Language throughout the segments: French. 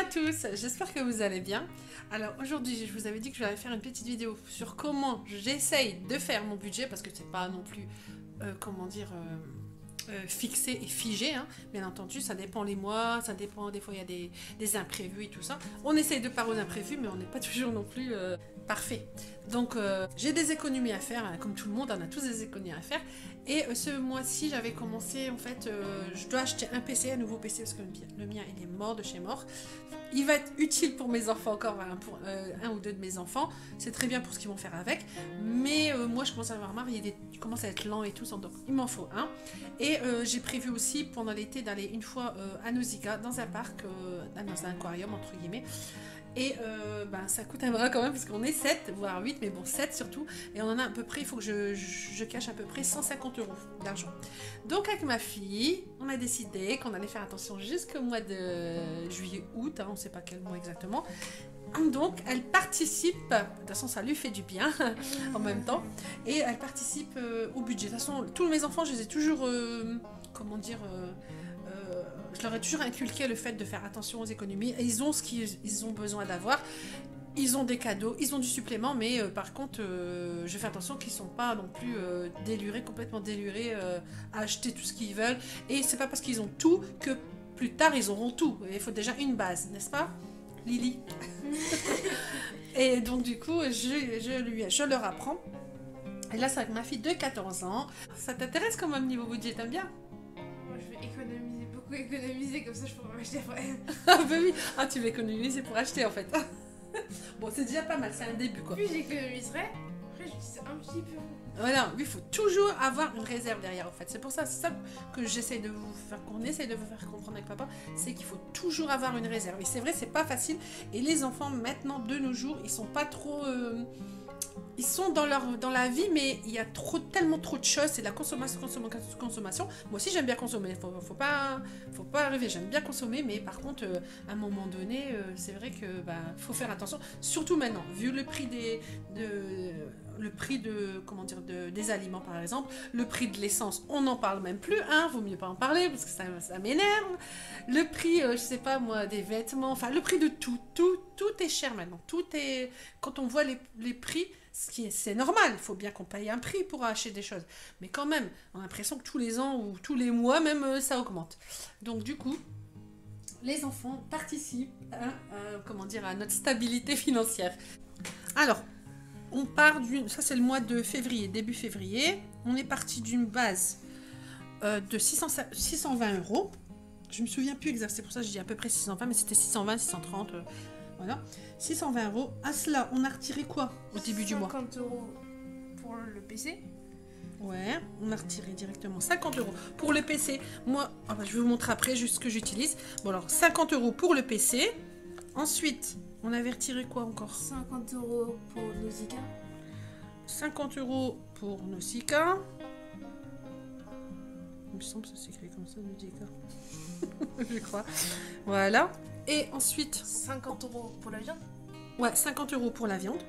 à tous, j'espère que vous allez bien. Alors aujourd'hui, je vous avais dit que j'allais faire une petite vidéo sur comment j'essaye de faire mon budget, parce que c'est pas non plus, comment dire, fixé et figé, hein. Bien entendu, ça dépend les mois, ça dépend, des fois il y a des imprévus et tout ça. On essaye de parer aux imprévus, mais on n'est pas toujours non plus parfait. Donc j'ai des économies à faire, hein, comme tout le monde, on a tous des économies à faire. Et ce mois-ci, j'avais commencé, en fait, je dois acheter un PC, un nouveau PC, parce que le mien, il est mort de chez mort. Il va être utile pour mes enfants encore, hein, pour un ou deux de mes enfants. C'est très bien pour ce qu'ils vont faire avec. Mais moi, je commence à avoir marre, il commence à être lent et tout ça, donc il m'en faut un. Et j'ai prévu aussi, pendant l'été, d'aller une fois à Nausicaa, dans un parc, dans un aquarium, entre guillemets. Et ça coûte un bras quand même, parce qu'on est 7, voire 8, mais bon, 7 surtout. Et on en a à peu près, il faut que je cache à peu près 150 € d'argent. Donc avec ma fille, on a décidé qu'on allait faire attention jusqu'au mois de juillet-août, hein, on ne sait pas quel mois exactement. Donc elle participe, de toute façon ça lui fait du bien en même temps, et elle participe au budget. De toute façon, tous mes enfants, je les ai toujours, comment dire... je leur ai toujours inculqué le fait de faire attention aux économies. Et ils ont ce qu'ils ont besoin d'avoir. Ils ont des cadeaux, ils ont du supplément, mais par contre, je fais attention qu'ils ne sont pas non plus complètement délurés à acheter tout ce qu'ils veulent. Et c'est pas parce qu'ils ont tout que plus tard ils auront tout. Il faut déjà une base, n'est-ce pas, Lily? Et donc du coup, je leur apprends. Et là, c'est avec ma fille de 14 ans. Ça t'intéresse quand même niveau budget, t'aimes bien? Je vais économiser, comme ça je pourrai m'acheter après. Ah bah oui, ah, tu vas économiser pour acheter en fait. Bon, c'est déjà pas mal, c'est un début quoi. Puis j'économiserai, après j'utilise un petit peu. Voilà, il faut toujours avoir une réserve derrière en fait. C'est pour ça, c'est ça que j'essaye de vous faire, qu'on essaye de vous faire comprendre avec papa, c'est qu'il faut toujours avoir une réserve. Et c'est vrai, c'est pas facile. Et les enfants maintenant, de nos jours, ils sont pas trop... Ils sont dans la vie, mais il y a tellement trop de choses. C'est de la consommation. Moi aussi, j'aime bien consommer. Faut pas rêver. J'aime bien consommer, mais par contre, à un moment donné, c'est vrai que faut faire attention. Surtout maintenant, vu le prix des aliments, par exemple, le prix de l'essence, on n'en parle même plus. Hein, vaut mieux pas en parler parce que ça m'énerve. Le prix, je sais pas moi, des vêtements. Enfin, le prix de tout est cher maintenant. Tout est. Quand on voit les prix. C'est normal, il faut bien qu'on paye un prix pour acheter des choses. Mais quand même, on a l'impression que tous les ans ou tous les mois, même, ça augmente. Donc du coup, les enfants participent à notre stabilité financière. Alors, on part ça c'est le mois de février, début février. On est parti d'une base de 620 €. Je me souviens plus exactement, c'est pour ça que je dis à peu près 620, mais c'était 620, 630... Voilà, 620 €. À cela, on a retiré quoi au début du mois? 50 € pour le PC. Ouais, on a retiré directement 50 € pour le PC. Moi, je vais vous montrer après juste ce que j'utilise. Bon alors, 50 € pour le PC. Ensuite, on avait retiré quoi encore? 50 € pour Nausicaa. 50 € pour Nausicaa. Il me semble que ça s'écrit comme ça, Nausicaa. Je crois. Voilà. Et ensuite... 50 € pour la viande. Ouais, 50 € pour la viande.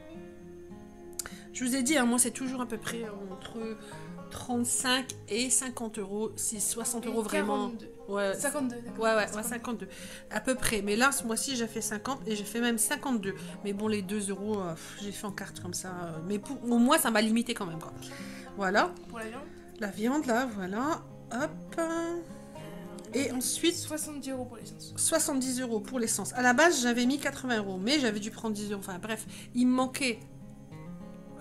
Je vous ai dit, hein, moi c'est toujours à peu près entre 35 et 50 €, si 60 € vraiment. 42. Ouais, 52. Ouais, 52. À peu près. Mais là, ce mois-ci, j'ai fait 50 et j'ai fait même 52. Mais bon, les 2 €, j'ai fait en carte comme ça. Mais au moins, ça m'a limité quand même, quoi. Voilà. Pour la viande. La viande, là, voilà. Hop. Et ensuite... 70 € pour l'essence. 70 € pour l'essence. À la base, j'avais mis 80 €, mais j'avais dû prendre 10 €. Enfin bref, il me manquait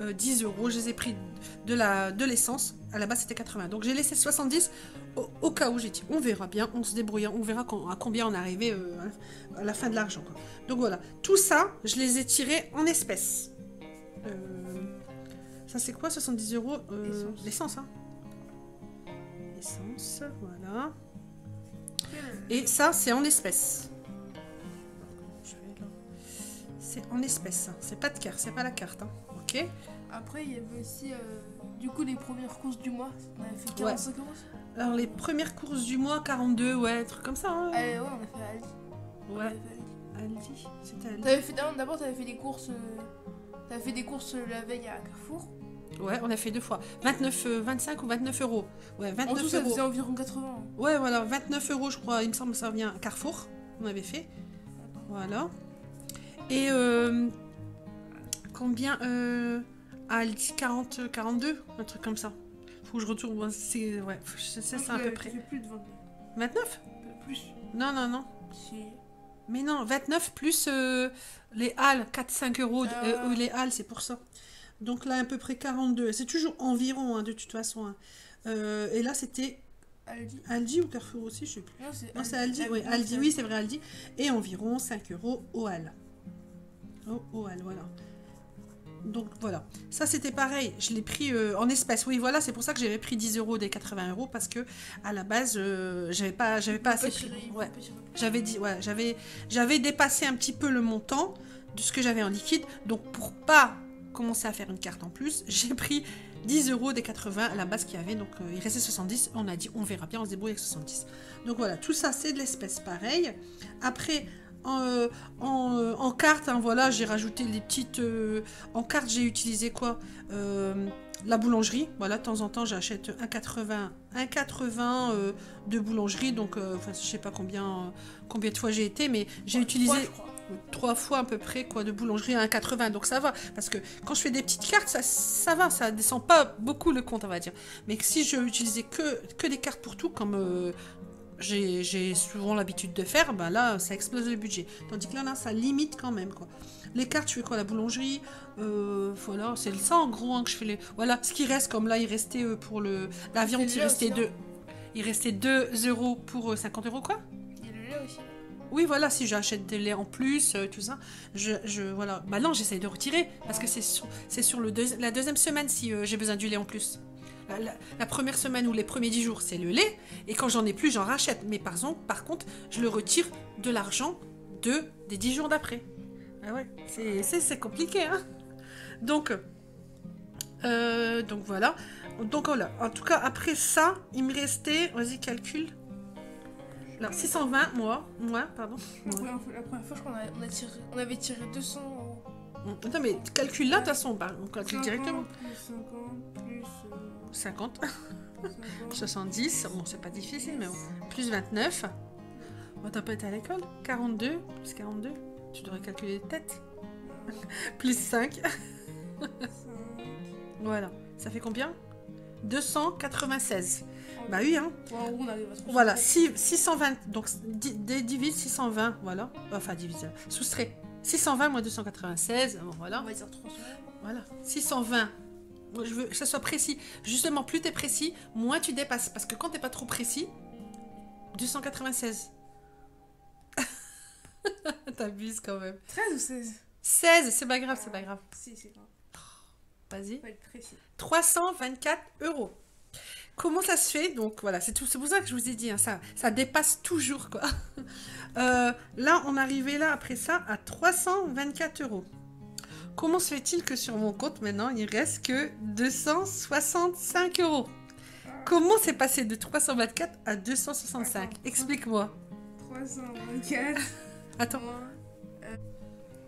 10 €. Je les ai pris de l'essence. À la base, c'était 80. Donc j'ai laissé 70 au cas où j'ai dit. On verra bien, on se débrouille. On verra à combien on arrivait à la fin de l'argent. Donc voilà. Tout ça, je les ai tirés en espèces. Ça, c'est quoi 70 €? L'essence, hein. Essence, voilà. Et ça, c'est en espèces. C'est en espèces. C'est pas de carte, c'est pas la carte. Hein. Ok. Après, il y avait aussi, du coup, les premières courses du mois. On avait fait 45 €. Alors, les premières courses du mois, 42, ouais, un truc comme ça. Hein. Ouais, on a fait Aldi. Ouais. Aldi, c'était Aldi. D'abord, t'avais fait des courses. T'avais fait des courses la veille à Carrefour. Ouais, on a fait 2 fois. 25 ou 29 €. Ouais, 29 en tout, ça €. faisait environ 80. Ouais, voilà, 29 € je crois, il me semble que ça revient à Carrefour, on avait fait. Attends, Voilà. Et combien Aldi 40, 42, un truc comme ça. Faut que je retourne. C'est ouais, c'est ça à peu près. Ça fait plus de 29. 29? Plus. Non, non, non. Si. Mais non, 29 plus les halles, 4-5 euros. Ah. Les halles, c'est pour ça. Donc là, à peu près 42. C'est toujours environ, hein, de toute façon. Hein. Et là, c'était Aldi. Aldi ou Carrefour aussi, je sais plus. Non, Non, c'est Aldi. Oui, Aldi, oui, c'est vrai, Aldi. Et environ 5 euros au hall. Au hall, voilà. Donc voilà. Ça, c'était pareil. Je l'ai pris en espèces. Oui, voilà, c'est pour ça que j'avais pris 10 euros des 80 euros parce que à la base, j'avais pas assez pris. Ouais. J'avais dit, ouais, j'avais dépassé un petit peu le montant de ce que j'avais en liquide. Donc pour pas commencer à faire une carte en plus, j'ai pris 10 euros des 80 à la base qu'il y avait. Donc il restait 70. On a dit, on verra bien, on se débrouille avec 70. Donc voilà, tout ça, c'est de l'espèce pareil. Après, en carte, hein, voilà, j'ai rajouté les petites... en carte, j'ai utilisé quoi la boulangerie. Voilà, de temps en temps, j'achète 1,80 de boulangerie. Donc, je sais pas combien de fois j'ai été, mais j'ai utilisé 3 fois à peu près quoi de boulangerie à 1,80. Donc ça va, parce que quand je fais des petites cartes, ça va, ça descend pas beaucoup le compte, on va dire. Mais si je utilisais que des cartes pour tout, comme... j'ai souvent l'habitude de faire, ben là, ça explose le budget. Tandis que là, ça limite quand même, quoi. Les cartes, tu fais quoi? La boulangerie, voilà, c'est ça en gros hein, que je fais les... Voilà, ce qui reste, comme là, il restait pour la viande, il restait 2 euros pour 50 euros, quoi. Et le lait aussi. Oui, voilà, si j'achète des laits en plus, tout ça, voilà. Bah non, j'essaye de retirer, parce que c'est sur la deuxième semaine si j'ai besoin du lait en plus. La première semaine ou les premiers 10 jours, c'est le lait. Et quand j'en ai plus, j'en rachète. Mais par contre, je le retire de l'argent des 10 jours d'après. Ah ouais, c'est compliqué, hein. Donc voilà. Donc voilà. En tout cas, après ça, il me restait... Vas-y, calcule. Alors, 620, pardon. La première fois, je crois qu'on avait tiré 200 euros. Attends, mais calcule là, de toute façon, on calcule 50, directement. Plus 50, plus... 50. 50. 70, bon c'est pas difficile mais bon. Plus 29. Bon, t'as pas été à l'école. 42, plus 42. Tu devrais calculer de tête. Plus 5. 5. Voilà. Ça fait combien? 296. Bah oui, hein. Bon, on arrive à se Voilà, 620. Donc divise 620, voilà. Enfin, divise. Soustrait. 620 moins 296, bon, voilà. On va dire 300. Voilà. 620. Je veux que ça soit précis. Justement, plus tu es précis, moins tu dépasses. Parce que quand tu n'es pas trop précis, 296. T'abuses quand même. 13 ou 16? 16, c'est pas grave, c'est pas grave. Si, c'est grave. Vas-y. Faut être précis. 324 euros. Comment ça se fait? Donc voilà, c'est pour ça que je vous ai dit, hein, ça dépasse toujours, quoi. Là, on arrivait là, après ça, à 324 euros. Comment se fait-il que sur mon compte, maintenant, il reste que 265 euros? Comment c'est passé de 324 à 265? Explique-moi. 324. Attends.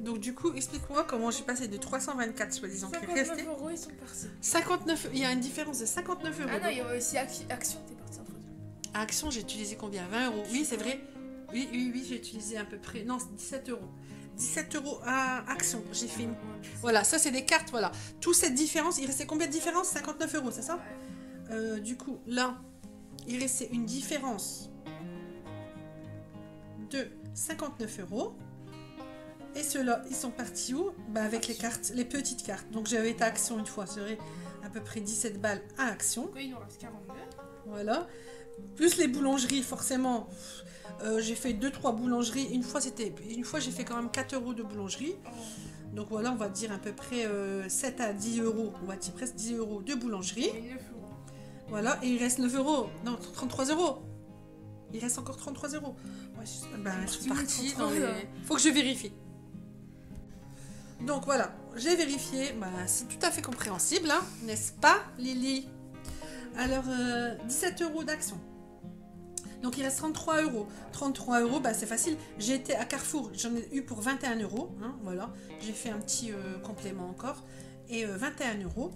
Donc du coup, explique-moi comment j'ai passé de 324, soi-disant, qui 59 restait... euros, ils sont partis. 59, il y a une différence de 59 euros. Ah non, il y a aussi Action, t'es parti en photo. À Action, j'ai utilisé combien? 20 euros. Oui, c'est vrai. Oui, j'ai utilisé à peu près... Non, 17 euros. 17 euros à Action. J'ai fait une... Voilà, ça c'est des cartes, voilà. Toute cette différence, il restait combien de différence? 59 euros, c'est ça? Du coup, là, il restait une différence de 59 euros. Et ceux-là, ils sont partis où? Bah avec les cartes, les petites cartes. Donc j'avais été à Action une fois, c'est vrai, à peu près 17 balles à Action. Il nous reste 42. Voilà. Plus les boulangeries, forcément. J'ai fait 2-3 boulangeries. Une fois, j'ai fait quand même 4 euros de boulangerie. Donc voilà, on va dire à peu près 7 à 10 euros. On va dire presque 10 euros de boulangerie. Et 9 euros. Voilà, et il reste 9 euros. Non, 33 euros. Il reste encore 33 euros. Ouais, je suis partie dans les... Faut que je vérifie. Donc voilà, j'ai vérifié. Bah, c'est tout à fait compréhensible, hein, n'est-ce pas, Lily? Alors, 17 euros d'Action. Donc il reste 33 euros. 33 euros, bah, c'est facile. J'ai été à Carrefour, j'en ai eu pour 21 euros. Hein, voilà, j'ai fait un petit complément encore. Et 21 euros.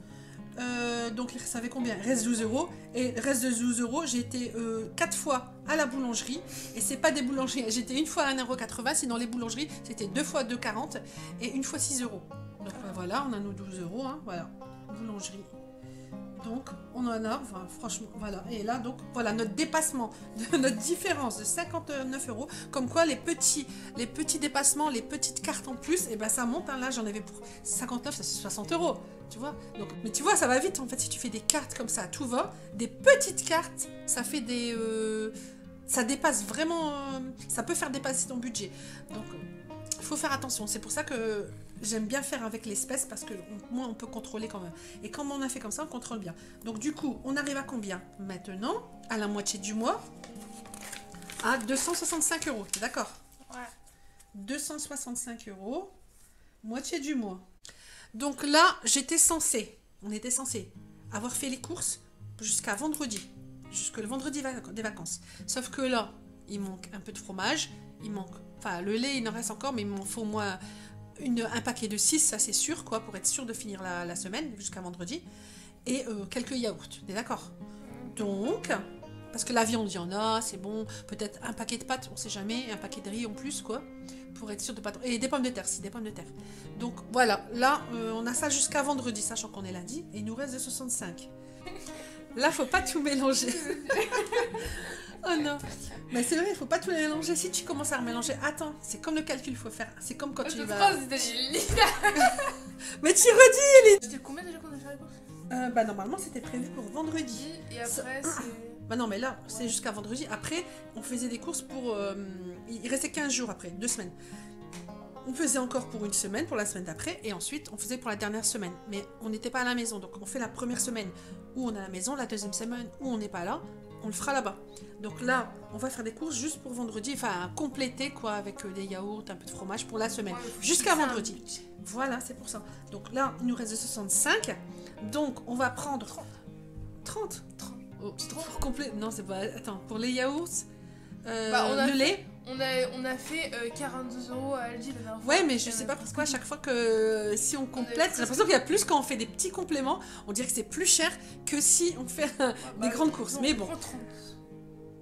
Donc il savait combien? Il reste 12 euros. Et le reste de 12 euros, j'ai été 4 fois à la boulangerie. Et c'est pas des boulangeries. J'étais une fois à 1,80 €. Sinon les boulangeries, c'était 2 fois 2,40 € et une fois 6 euros. Donc voilà, on a nos 12 euros. Hein, voilà, boulangerie. Donc on en a, enfin, franchement, voilà. Et là, donc voilà, notre dépassement, notre différence de 59 euros. Comme quoi les petits dépassements, les petites cartes en plus, et ben ça monte. Hein, là, j'en avais pour 59, ça c'est 60 euros. Tu vois, donc, mais tu vois, ça va vite en fait. Si tu fais des cartes comme ça, tout va. Des petites cartes, ça fait des... ça dépasse vraiment... ça peut faire dépasser ton budget. Donc, il faut faire attention. C'est pour ça que j'aime bien faire avec l'espèce parce que moins on peut contrôler quand même. Et comme on a fait comme ça, on contrôle bien. Donc du coup, on arrive à combien? Maintenant, à la moitié du mois, à 265 euros. T'es d'accord? Ouais. 265 euros, moitié du mois. Donc là, on était censé avoir fait les courses jusqu'à vendredi, jusque le vendredi des vacances. Sauf que là, il manque un peu de fromage, il manque, enfin le lait il en reste encore, mais il m'en faut au moins un paquet de 6, ça c'est sûr, quoi, pour être sûr de finir la semaine jusqu'à vendredi, et quelques yaourts, t'es d'accord? Donc, parce que la viande, il y en a, c'est bon, peut-être un paquet de pâtes, on sait jamais, un paquet de riz en plus, quoi, pour être sûr de pas... Et des pommes de terre, si, des pommes de terre. Donc voilà, là, on a ça jusqu'à vendredi, sachant qu'on est lundi, et il nous reste de 65. Là, faut pas tout mélanger. Oh non. Mais c'est vrai, il faut pas tout mélanger. Si tu commences à remélanger, attends, c'est comme le calcul, il faut faire. C'est comme quand tu vas... Mais tu redis C'était combien déjà qu'on a fait les courses? Bah normalement, c'était prévu pour vendredi. Et après, c'est... Bah non, mais là, c'est jusqu'à vendredi. Après, on faisait des courses pour... il restait 15 jours après, 2 semaines. On faisait encore pour une semaine, pour la semaine d'après, et ensuite, on faisait pour la dernière semaine. Mais on n'était pas à la maison, donc on fait la première semaine où on est à la maison, la deuxième semaine où on n'est pas là, on le fera là-bas. Donc là, on va faire des courses juste pour vendredi, enfin, compléter, quoi, avec des yaourts, un peu de fromage pour la semaine, jusqu'à vendredi. Voilà, c'est pour ça. Donc là, il nous reste de 65, donc on va prendre... 30. Oh, pour complet. Non, c'est pas. Attends, pour les yaourts, le lait. On a fait 42 € à Aldi la dernière fois. Ouais, mais je sais pas pourquoi, à chaque fois que si on complète, j'ai l'impression qu'il y a plus quand on fait des petits compléments. On dirait que c'est plus cher que si on fait des grandes courses. Non, mais bon. 30.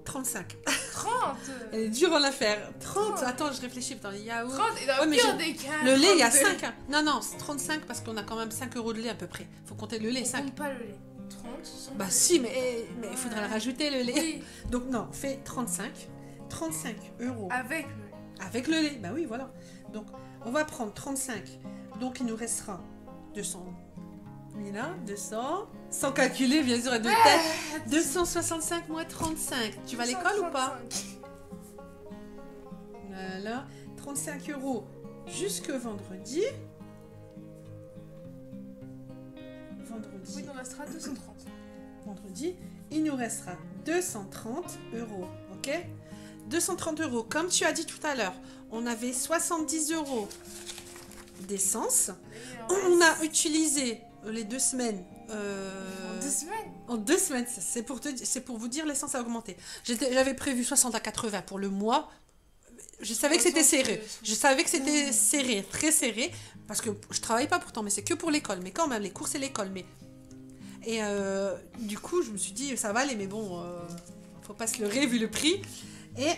35. 30. Elle est dure en affaire. 30. Attends, je réfléchis. Putain, les yaourts. 30 et dans Ouais, mais le pire des cas. le lait, il y a 32. 5. Non, non, c'est 35 parce qu'on a quand même 5 euros de lait à peu près. Faut compter le lait, On 5. compte pas le lait. 30, 60. Bah si, mais il faudra le rajouter, le lait. Oui, Donc non, fait 35. 35 euros. avec le lait. Avec le lait, bah oui, voilà. Donc, on va prendre 35. Donc, il nous restera 200. Là, 200. Sans calculer, bien sûr, de tête. 265 moins 35. Tu vas à l'école ou pas? 235. Voilà. 35 euros jusque vendredi. Vendredi. Oui, il nous restera 230. Vendredi. Il nous restera 230 euros. Ok? 230 euros. Comme tu as dit tout à l'heure, on avait 70 euros d'essence. On a utilisé les 2 semaines. En 2 semaines. En 2 semaines, c'est pour vous dire, l'essence a augmenté. J'avais prévu 60 à 80 pour le mois. Je savais que c'était serré. Je savais que c'était serré, très serré, parce que je travaille pas pourtant, mais c'est que pour l'école. Mais quand même, les cours c'est l'école. Mais et du coup, je me suis dit ça va aller, mais bon, faut pas se leurrer vu le prix. Et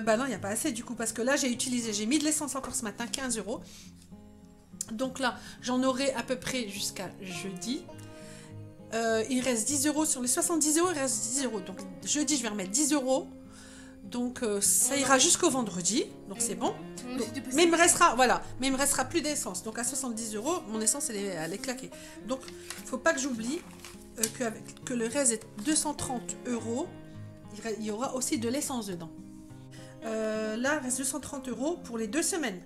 bah non, il n'y a pas assez du coup, parce que là j'ai mis de l'essence encore ce matin, 15 euros. Donc là, j'en aurai à peu près jusqu'à jeudi. Il reste 10 euros sur les 70 euros, il reste 10 euros. Donc jeudi, je vais remettre 10 euros. Donc ça ira jusqu'au vendredi, donc c'est bon. Donc, mais il me restera plus d'essence. Donc à 70 euros, mon essence elle est claquée. Donc il faut pas que j'oublie que le reste est 230 euros. Il y aura aussi de l'essence dedans. Là, il reste 230 euros pour les 2 semaines.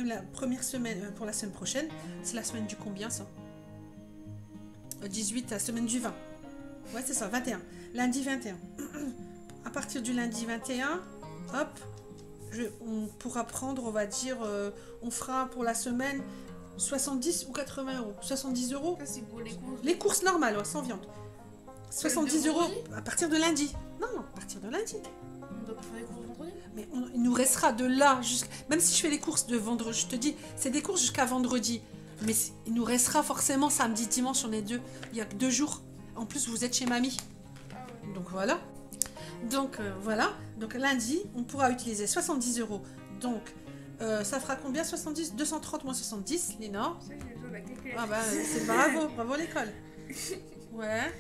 La première semaine, pour la semaine prochaine, c'est la semaine du combien ça? 18, la semaine du 20. Ouais, c'est ça, 21. Lundi 21. À partir du lundi 21, hop, on pourra prendre, on va dire, on fera pour la semaine 70 ou 80 euros. 70 euros. Ça, c'est pour les courses. Les courses normales, ouais, sans viande. 70 euros à partir de lundi. Non, à partir de lundi. On doit pas faire les courses vendredi. Mais il nous restera de là jusqu'à... Même si je fais les courses de vendredi, je te dis, c'est des courses jusqu'à vendredi. Mais il nous restera forcément samedi, dimanche, on est deux. Il y a que 2 jours. En plus, vous êtes chez mamie. Donc voilà. Donc voilà. Donc lundi, on pourra utiliser 70 €. Donc ça fera combien 70 230 moins 70, Lénore? Ah bah c'est bravo l'école. Ouais.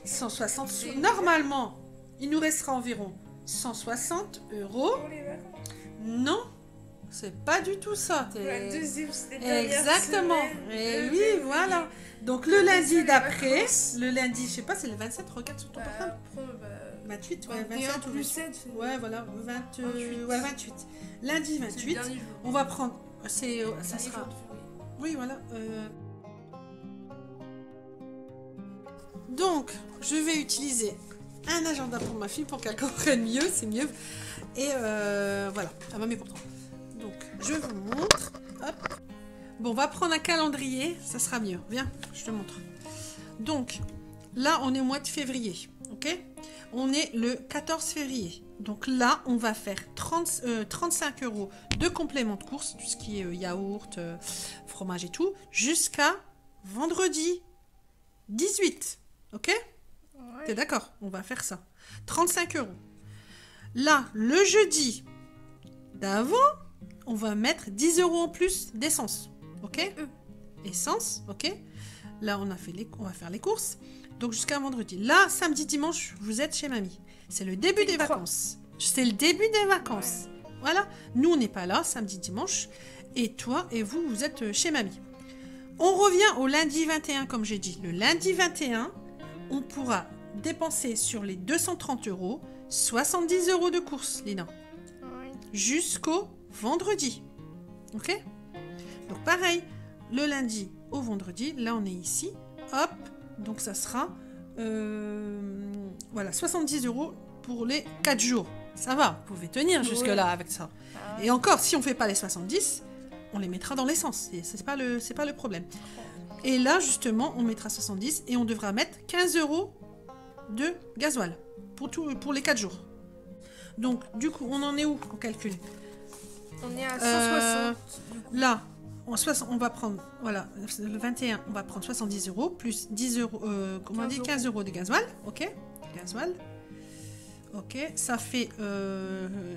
160 sous. Normalement, il nous restera environ 160 €. Non, c'est pas du tout ça. Exactement. Et oui, voilà. Donc le lundi d'après, le lundi, je sais pas, c'est le 27, regarde sur ton portable. 28, ouais, 27 ou 7. Ouais, voilà, 28. Lundi 28, on va prendre, ça sera... Oui, voilà. Donc, je vais utiliser un agenda pour ma fille pour qu'elle comprenne mieux, c'est mieux. Et voilà, elle va mieux comprendre. Donc, je vous montre. Hop. Bon, on va prendre un calendrier, ça sera mieux. Viens, je te montre. Donc, là, on est au mois de février, ok? On est le 14 février. Donc là, on va faire 35 € de complément de course, tout ce qui est yaourt, fromage et tout, jusqu'à vendredi 18. Ok? Ouais. T'es d'accord? On va faire ça. 35 €. Là, le jeudi d'avant, on va mettre 10 € en plus d'essence. Ok? Essence, ok? Là, on va faire les courses. Donc jusqu'à vendredi. Là, samedi, dimanche, vous êtes chez mamie. C'est le début des vacances. C'est le début des vacances. Ouais. Voilà. Nous, on n'est pas là, samedi, dimanche. Et toi et vous, vous êtes chez mamie. On revient au lundi 21, comme j'ai dit. Le lundi 21, on pourra dépenser sur les 230 €, 70 € de courses, Lina. Ouais. Jusqu'au vendredi. Ok? Donc pareil, le lundi au vendredi, là on est ici. Hop. Donc ça sera voilà, 70 € pour les 4 jours. Ça va, vous pouvez tenir jusque-là avec ça. Et encore, si on ne fait pas les 70, on les mettra dans l'essence. C'est pas le problème. Et là, justement, on mettra 70 et on devra mettre 15 € de gasoil pour les 4 jours. Donc, du coup, on en est où en calcul? On est à 160. Là, on va prendre, voilà, le 21, on va prendre 70 € plus 10 comment on dit, 15 € de gasoil, ok, gasoil, ok, ça fait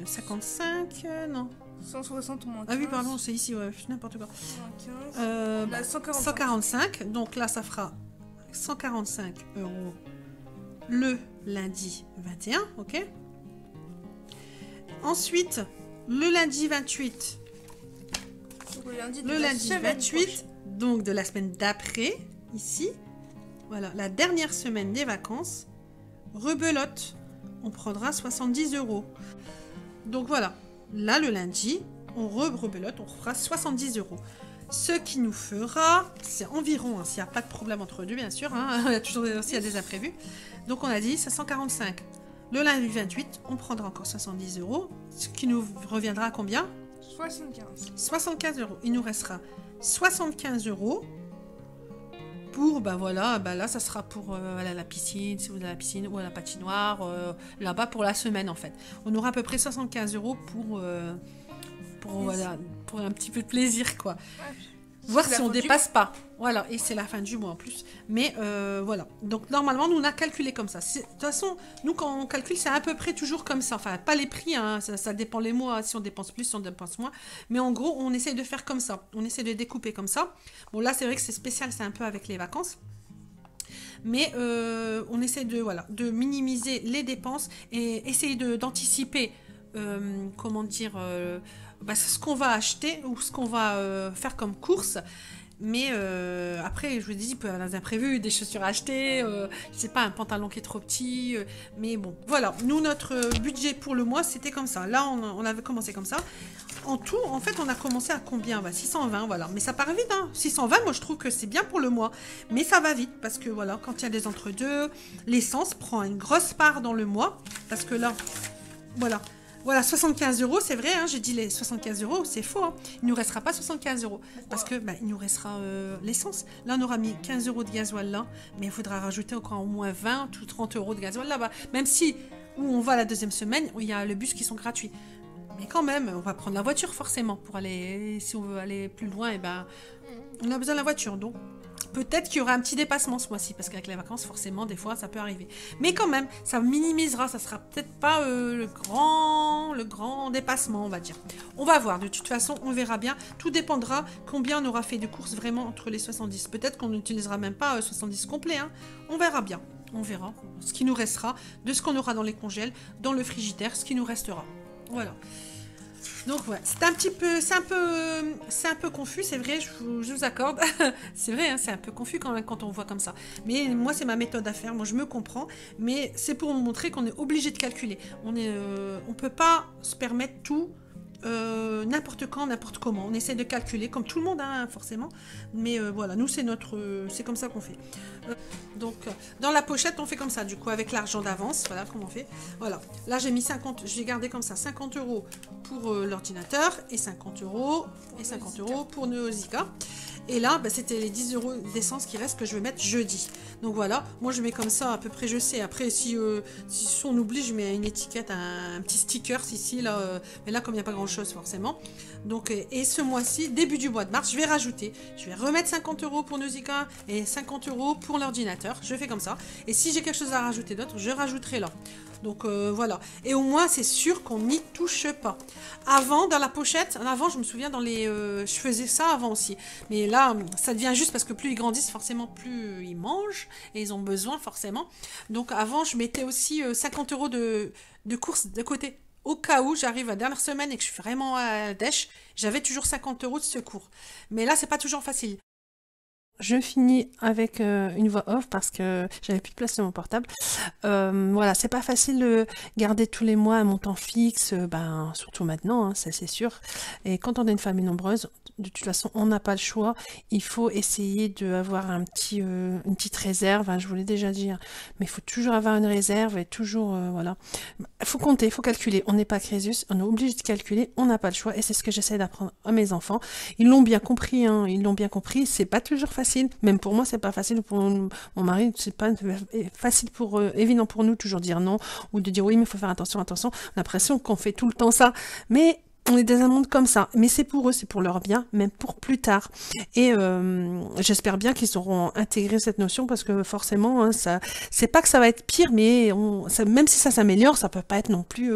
55, non, 160 moins 15. Ah oui, pardon, c'est ici, ouais, n'importe quoi. 145, donc là, ça fera 145 € le lundi 21, ok. Ensuite, le lundi 28, le lundi 28, donc de la semaine d'après, ici, voilà, la dernière semaine des vacances, rebelote, on prendra 70 €. Donc voilà, là le lundi, on rebelote, on fera 70 €. Ce qui nous fera, c'est environ, s'il n'y a pas de problème entre deux, bien sûr, il y a toujours s'il y a des imprévus. Donc on a dit 545. Le lundi 28, on prendra encore 70 €, ce qui nous reviendra à combien? 75 €. Il nous restera 75 € pour, ben voilà, ben là, ça sera pour aller à la piscine, si vous allez à la piscine, ou à la patinoire, là-bas pour la semaine, en fait. On aura à peu près 75 € voilà, pour un petit peu de plaisir, quoi. Voir si on dépasse pas. Voilà, et c'est la fin du mois en plus. Mais voilà. Donc normalement, nous on a calculé comme ça. De toute façon, nous quand on calcule, c'est à peu près toujours comme ça. Enfin, pas les prix, hein, ça dépend les mois, si on dépense plus, si on dépense moins. Mais en gros, on essaye de faire comme ça. On essaie de découper comme ça. Bon, là, c'est vrai que c'est spécial, c'est un peu avec les vacances. Mais on essaie de minimiser les dépenses et essayer d'anticiper, comment dire... ce qu'on va acheter ou ce qu'on va faire comme course. Mais après, je vous dis, il peut y avoir des imprévus, des chaussures achetées, je sais pas, un pantalon qui est trop petit. Mais bon, voilà. Nous, notre budget pour le mois, c'était comme ça. Là, on avait commencé comme ça. En tout, en fait, on a commencé à combien? 620, voilà. Mais ça part vite, hein. 620, moi, je trouve que c'est bien pour le mois. Mais ça va vite parce que, voilà, quand il y a des entre-deux, l'essence prend une grosse part dans le mois. Parce que là, voilà. Voilà, 75 €, c'est vrai, hein, j'ai dit les 75 €, c'est faux. Hein. Il ne nous restera pas 75 € parce que il nous restera l'essence. Là, on aura mis 15 € de gasoil là, mais il faudra rajouter encore au moins 20 ou 30 € de gasoil là-bas. Même si, où on va la deuxième semaine, il y a le bus qui sont gratuits. Mais quand même, on va prendre la voiture forcément pour aller, si on veut aller plus loin, et ben, on a besoin de la voiture. Donc, peut-être qu'il y aura un petit dépassement ce mois-ci, parce qu'avec les vacances, forcément, des fois, ça peut arriver. Mais quand même, ça minimisera, ça sera peut-être pas le grand dépassement, on va dire. On va voir, de toute façon, on verra bien. Tout dépendra combien on aura fait de courses vraiment entre les 70. Peut-être qu'on n'utilisera même pas 70 complets, hein. On verra bien. On verra ce qui nous restera, de ce qu'on aura dans les congèles, dans le frigidaire, ce qui nous restera. Voilà. Donc ouais, c'est un peu confus, c'est vrai, je vous accorde. C'est vrai, hein, c'est un peu confus quand on voit comme ça. Mais moi, c'est ma méthode à faire, moi je me comprends. Mais c'est pour vous montrer qu'on est obligé de calculer. On peut pas se permettre tout n'importe quand, n'importe comment. On essaie de calculer, comme tout le monde, hein, forcément. Mais voilà, nous, c'est comme ça qu'on fait. Donc, dans la pochette, on fait comme ça, du coup, avec l'argent d'avance. Voilà comment on fait. Voilà. Là, j'ai mis 50, j'ai gardé comme ça 50 € pour l'ordinateur et 50 € pour Neosica. Et là, bah, c'était les 10 € d'essence qui restent que je vais mettre jeudi. Donc voilà, moi je mets comme ça à peu près, je sais. Après, si on oublie, je mets une étiquette, un petit sticker ici, là. Mais là, comme il n'y a pas grand chose forcément. Donc, et ce mois-ci, début du mois de mars, je vais rajouter. Je vais remettre 50 € pour Neosica et 50 € pour l'ordinateur. Je fais comme ça. Et si j'ai quelque chose à rajouter d'autre, je rajouterai là. Donc voilà. Et au moins, c'est sûr qu'on n'y touche pas. Avant, dans la pochette, avant, je me souviens, je faisais ça avant aussi. Mais là, ça devient juste parce que plus ils grandissent, forcément, plus ils mangent. Et ils ont besoin, forcément. Donc avant, je mettais aussi 50 € de course de côté. Au cas où j'arrive à la dernière semaine et que je suis vraiment à la dèche, j'avais toujours 50 € de secours. Mais là, c'est pas toujours facile. Je finis avec une voix off parce que j'avais plus de place sur mon portable. Voilà, c'est pas facile de garder tous les mois un montant fixe, surtout maintenant, hein, ça c'est sûr. Et quand on a une famille nombreuse, de toute façon, on n'a pas le choix. Il faut essayer d'avoir une petite réserve, hein, je vous l'ai déjà dit, hein, mais il faut toujours avoir une réserve et toujours, voilà. Il faut compter, il faut calculer. On n'est pas Crésus, on est obligé de calculer, on n'a pas le choix et c'est ce que j'essaie d'apprendre à mes enfants. Ils l'ont bien compris, hein, ils l'ont bien compris, c'est pas toujours facile. Même pour moi, c'est pas facile. Pour mon mari, c'est pas facile évident pour nous toujours dire non ou de dire oui, mais il faut faire attention, attention. On a l'impression qu'on fait tout le temps ça, mais on est dans un monde comme ça. Mais c'est pour eux, c'est pour leur bien, même pour plus tard. Et j'espère bien qu'ils auront intégré cette notion parce que forcément, hein, ça, c'est pas que ça va être pire, mais même si ça s'améliore, ça peut pas être non plus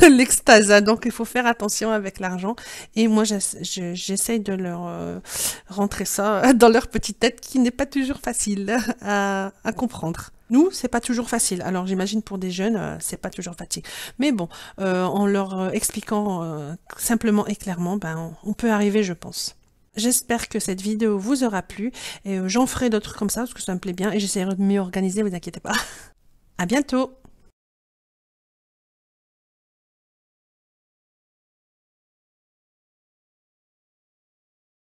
l'extase. Hein. Donc il faut faire attention avec l'argent. Et moi, j'essaye de leur rentrer ça dans leur petite tête, qui n'est pas toujours facile à comprendre. Nous, c'est pas toujours facile. Alors j'imagine pour des jeunes, c'est pas toujours facile. Mais bon, en leur expliquant simplement et clairement, on peut arriver, je pense. J'espère que cette vidéo vous aura plu et j'en ferai d'autres comme ça parce que ça me plaît bien et j'essaierai de mieux organiser, vous inquiétez pas. À bientôt!